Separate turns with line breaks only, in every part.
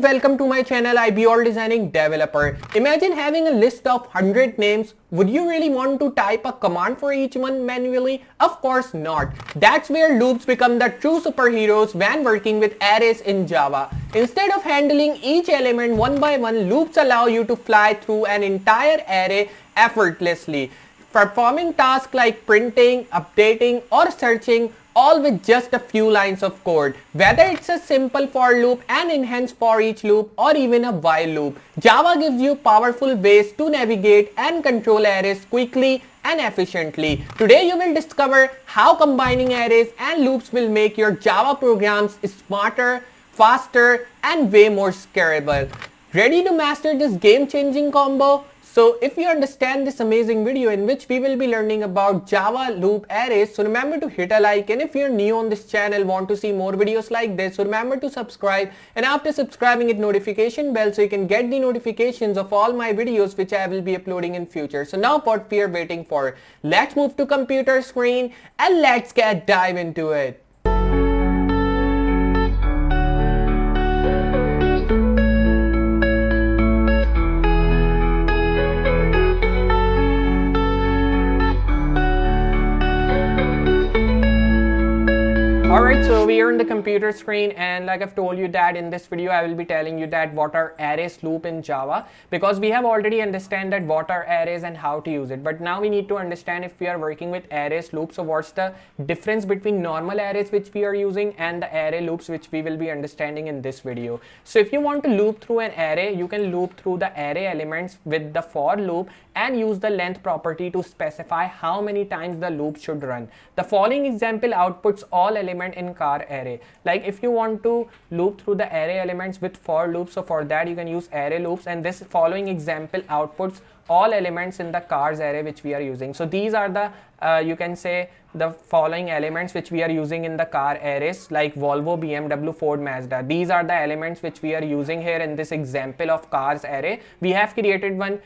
Welcome to my channel, Iballdesigningdeveloper. Imagine having a list of 100 names. Would you really want to type a command for each one manually? Of course not. That's where loops become the true superheroes when working with arrays in Java. Instead of handling each element one by one, loops allow you to fly through an entire array effortlessly, performing tasks like printing, updating, or searching, all with just a few lines of code. Whether it's a simple for loop, an enhanced for each loop, or even a while loop, Java gives you powerful ways to navigate and control arrays quickly and efficiently. Today you will discover how combining arrays and loops will make your Java programs smarter, faster, and way more scalable. Ready to master this game-changing combo? So if you understand this amazing video in which we will be learning about Java loop arrays, so remember to hit a like, and if you're new on this channel, want to see more videos like this, so remember to subscribe, and after subscribing hit notification bell so you can get the notifications of all my videos which I will be uploading in future. So now what we are waiting for, let's move to computer screen and let's dive into it. Alright, so we are on the computer screen, and like I've told you that in this video I will be telling you that what are arrays loop in Java, because we have already understand that what are arrays and how to use it, but now we need to understand if we are working with arrays loop, so what's the difference between normal arrays which we are using and the array loops which we will be understanding in this video. So if you want to loop through an array, you can loop through the array elements with the for loop and use the length property to specify how many times the loop should run. The following example outputs all elements in car array. Like if you want to loop through the array elements with for loops, so for that you can use array loops, and this following example outputs all elements in the cars array which we are using. So these are the you can say the following elements which we are using in the car arrays, like Volvo, BMW, Ford, Mazda. These are the elements which we are using here in this example of cars array. We have created one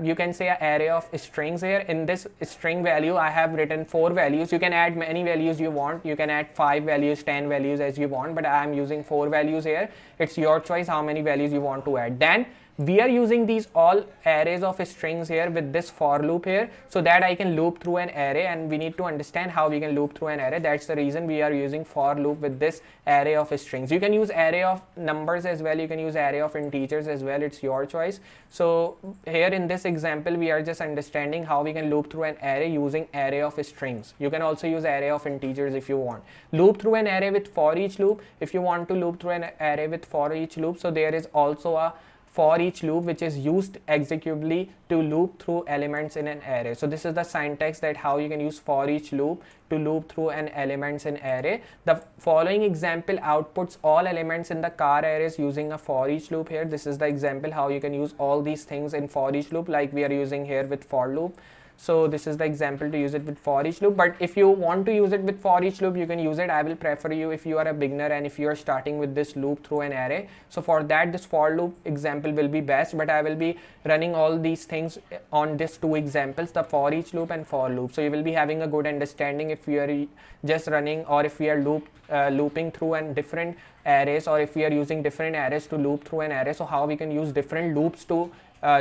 you can say an array of strings here. In this string value I have written 4 values. You can add many values you want. You can add 5 values, 10 values as you want, but I am using 4 values here. It's your choice how many values you want to add. Then we are using these all arrays of strings here with this for loop here, so that I can loop through an array, and we need to understand how we can loop through an array. That's the reason we are using for loop with this array of strings. You can use array of numbers as well, you can use array of integers as well, it's your choice. So here in this example we are just understanding how we can loop through an array using array of strings. You can also use array of integers if you want. Loop through an array with for each loop. If you want to loop through an array with for each loop, so there is also a for each loop which is used executively to loop through elements in an array. So this is the syntax that how you can use for each loop to loop through an elements in array. The following example outputs all elements in the car arrays using a for each loop here. This is the example how you can use all these things in for each loop, like we are using here with for loop. So this is the example to use it with for each loop, but if you want to use it with for each loop, you can use it. I will prefer you if you are a beginner and if you are starting with this loop through an array. So for that this for loop example will be best, but I will be running all these things on these 2 examples, the for each loop and for loop. So you will be having a good understanding if you are just running, or if we are looping through an different arrays, or if we are using different arrays to loop through an array, so how we can use different loops to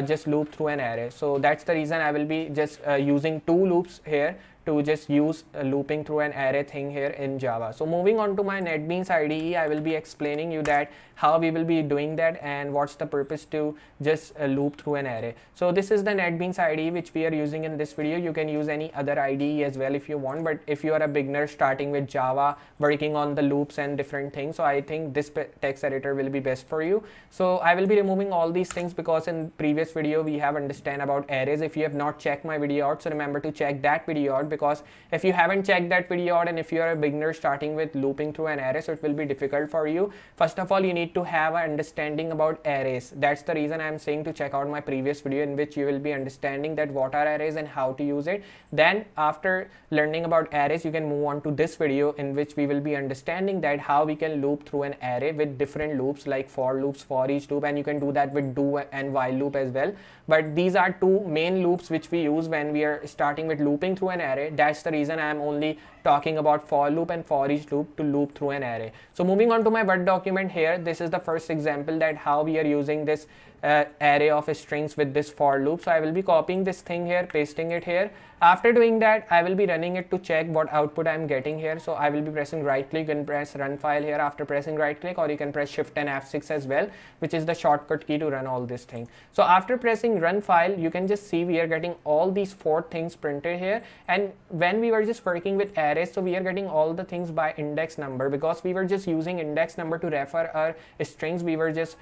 just loop through an array. So that's the reason I will be just using 2 loops here to just use looping through an array thing here in Java. So moving on to my NetBeans IDE, I will be explaining you that how we will be doing that and what's the purpose to just loop through an array. So this is the NetBeans IDE which we are using in this video. You can use any other IDE as well if you want, but if you are a beginner starting with Java, working on the loops and different things, so I think this text editor will be best for you. So I will be removing all these things because in previous video we have understand about arrays. If you have not checked my video out, so remember to check that video out, because if you haven't checked that video out and if you are a beginner starting with looping through an array, so it will be difficult for you. First of all, you need to have an understanding about arrays. That's the reason I am saying to check out my previous video in which you will be understanding that what are arrays and how to use it. Then after learning about arrays, you can move on to this video in which we will be understanding that how we can loop through an array with different loops like for loops, for each loop, and you can do that with do and while loop as well. But these are 2 main loops which we use when we are starting with looping through an array. array. That's the reason I am only talking about for loop and for each loop to loop through an array. So moving on to my Word document here, this is the first example that how we are using this array of strings with this for loop. So I will be copying this thing here, pasting it here. After doing that, I will be running it to check what output I am getting here. So I will be pressing right click and press run file here after pressing right click, or you can press shift and F6 as well, which is the shortcut key to run all this thing. So after pressing run file, you can just see we are getting all these 4 things printed here. And when we were just working with arrays, so we are getting all the things by index number, because we were just using index number to refer our strings. We were just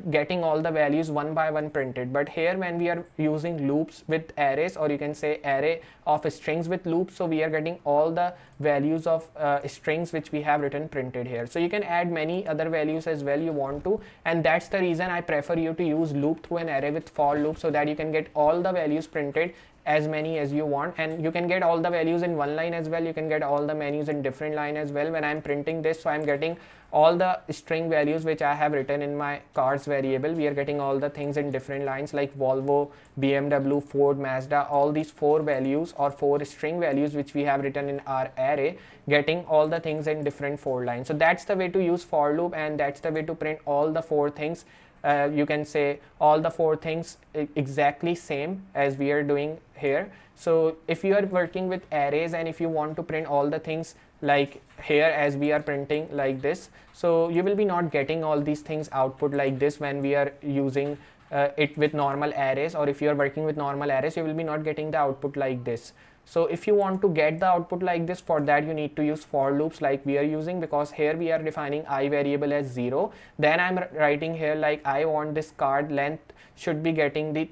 getting all the values one by one printed. But here when we are using loops with arrays, or you can say array of strings with loops, so we are getting all the values of strings which we have written printed here. So you can add many other values as well you want to, and that's the reason I prefer you to use loop through an array with for loop, so that you can get all the values printed, as many as you want, and you can get all the values in one line as well. You can get all the menus in different line as well. When I'm printing this, so I'm getting all the string values which I have written in my cars variable. We are getting all the things in different lines like Volvo, BMW, Ford, Mazda, all these 4 values or 4 string values which we have written in our array, getting all the things in different 4 lines. So that's the way to use for loop, and that's the way to print all the 4 things. You can say all the 4 things exactly same as we are doing here. So if you are working with arrays and if you want to print all the things like here as we are printing like this, so you will be not getting all these things output like this when we are using it with normal arrays, or if you are working with normal arrays, you will be not getting the output like this. So if you want to get the output like this, for that you need to use for loops like we are using, because here we are defining I variable as 0. Then I'm writing here like I want this card length should be getting the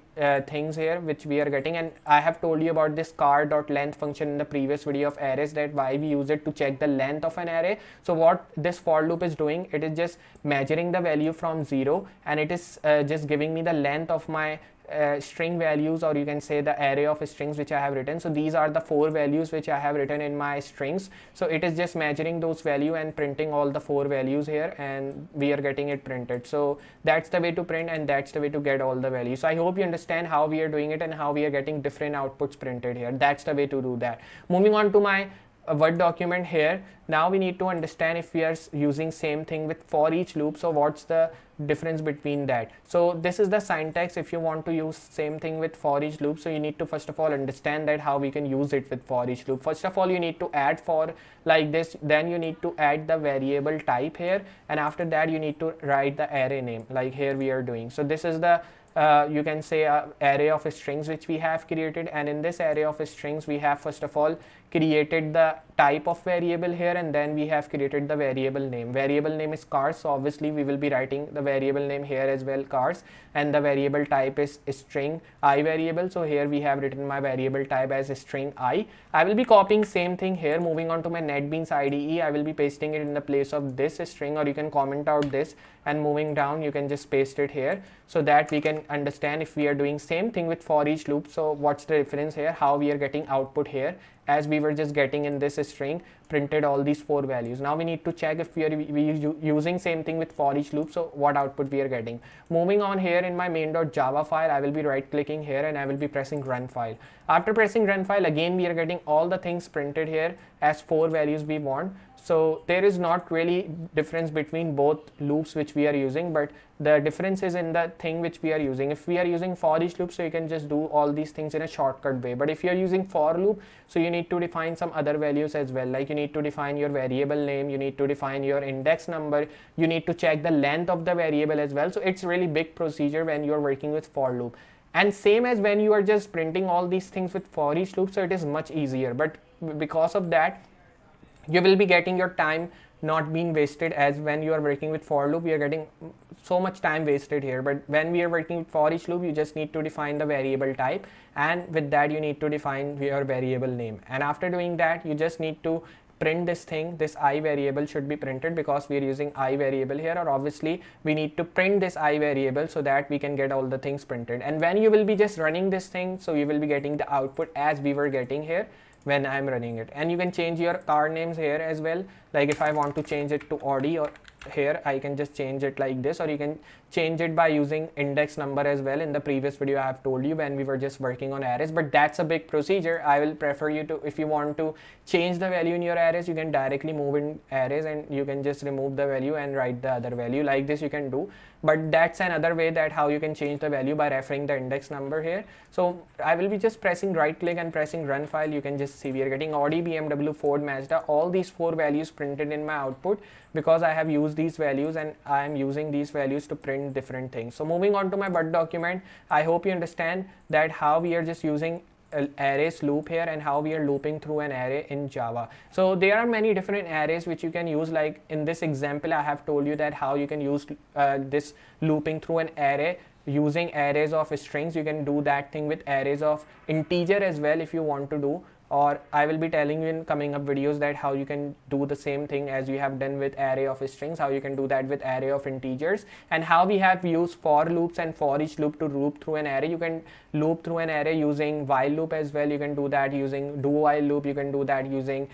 things here which we are getting, and I have told you about this card.length function in the previous video of arrays, that why we use it to check the length of an array. So what this for loop is doing, it is just measuring the value from 0, and it is just giving me the length of my string values, or you can say the array of strings which I have written. So these are the 4 values which I have written in my strings. So it is just measuring those value and printing all the 4 values here, and we are getting it printed. So that's the way to print, and that's the way to get all the values. So I hope you understand how we are doing it and how we are getting different outputs printed here. That's the way to do that. Moving on to my Word document here. Now we need to understand if we are using same thing with for each loop, so what's the difference between that. So this is the syntax if you want to use same thing with for each loop. So you need to first of all understand that how we can use it with for each loop. First of all, you need to add for like this, then you need to add the variable type here, and after that you need to write the array name like here we are doing. So this is the you can say array of strings which we have created, and in this array of strings we have first of all created the type of variable here, and then we have created the variable name. Variable name is cars, so obviously we will be writing the variable name here as well, cars, and the variable type is string I variable. So here we have written my variable type as string I. I will be copying same thing here. Moving on to my NetBeans IDE, I will be pasting it in the place of this string, or you can comment out this, and moving down you can just paste it here, so that we can understand if we are doing same thing with for each loop. So what's the difference here, how we are getting output here, as we were just getting in this string printed all these 4 values. Now we need to check if we are using same thing with for each loop, so what output we are getting. Moving on here in my main.java file, I will be right clicking here and I will be pressing run file. After pressing run file, again we are getting all the things printed here as 4 values we want. So there is not really difference between both loops which we are using, but the difference is in the thing which we are using. If we are using for each loop, so you can just do all these things in a shortcut way, but if you are using for loop, so you need to define some other values as well, like you need to define your variable name, you need to define your index number, you need to check the length of the variable as well. So it's really big procedure when you are working with for loop. And same as when you are just printing all these things with for each loop, so it is much easier, but because of that you will be getting your time not being wasted, as when you are working with for loop, we are getting so much time wasted here. But when we are working with for each loop, you just need to define the variable type, and with that you need to define your variable name, and after doing that you just need to print this thing. This I variable should be printed because we are using I variable here, or obviously we need to print this I variable so that we can get all the things printed. And when you will be just running this thing, so you will be getting the output as we were getting here when I'm running it. And you can change your car names here as well, like if I want to change it to Audi, or here I can just change it like this, or you can change it by using index number as well. In the previous video I have told you when we were just working on arrays, but that's a big procedure. I will prefer you to, if you want to change the value in your arrays, you can directly move in arrays and you can just remove the value and write the other value. Like this you can do, but that's another way that how you can change the value by referring the index number here. So I will be just pressing right click and pressing run file. You can just see we are getting Audi, BMW, Ford, Mazda, all these 4 values printed in my output because I have used these values and I am using these values to print different things. So moving on to my but document, I hope you understand that how we are just using arrays loop here and how we are looping through an array in Java. So there are many different arrays which you can use. Like in this example I have told you that how you can use this looping through an array using arrays of strings. You can do that thing with arrays of integer as well if you want to do, or I will be telling you in coming up videos that how you can do the same thing as you have done with array of strings, how you can do that with array of integers, and how we have used for loops and for each loop to loop through an array. You can loop through an array using while loop as well. You can do that using do while loop. You can do that using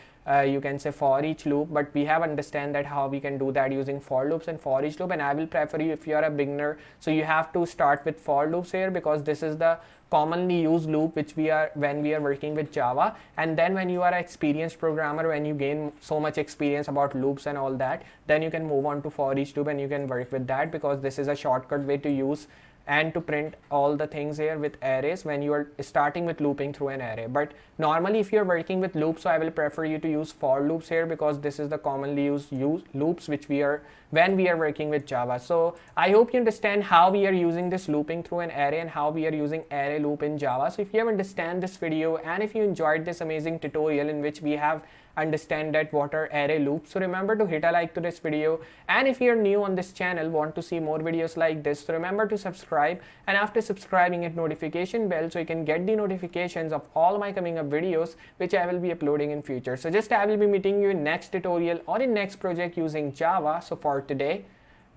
you can say for each loop, but we have understand that how we can do that using for loops and for each loop. And I will prefer you if you are a beginner, so you have to start with for loops here because this is the commonly used loop which we are when we are working with Java. And then when you are an experienced programmer, when you gain so much experience about loops and all that, then you can move on to for each loop and you can work with that because this is a shortcut way to use and to print all the things here with arrays when you are starting with looping through an array. But normally if you're working with loops, so I will prefer you to use for loops here because this is the commonly used loops which we are when we are working with Java. So I hope you understand how we are using this looping through an array and how we are using array loop in Java. So if you have understand this video and if you enjoyed this amazing tutorial in which we have understand that what are array loops, so remember to hit a like to this video. And if you're new on this channel, want to see more videos like this, so remember to subscribe, and after subscribing hit notification bell so you can get the notifications of all my coming up videos which I will be uploading in future. So just I will be meeting you in next tutorial or in next project using Java. So for today,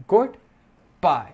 goodbye.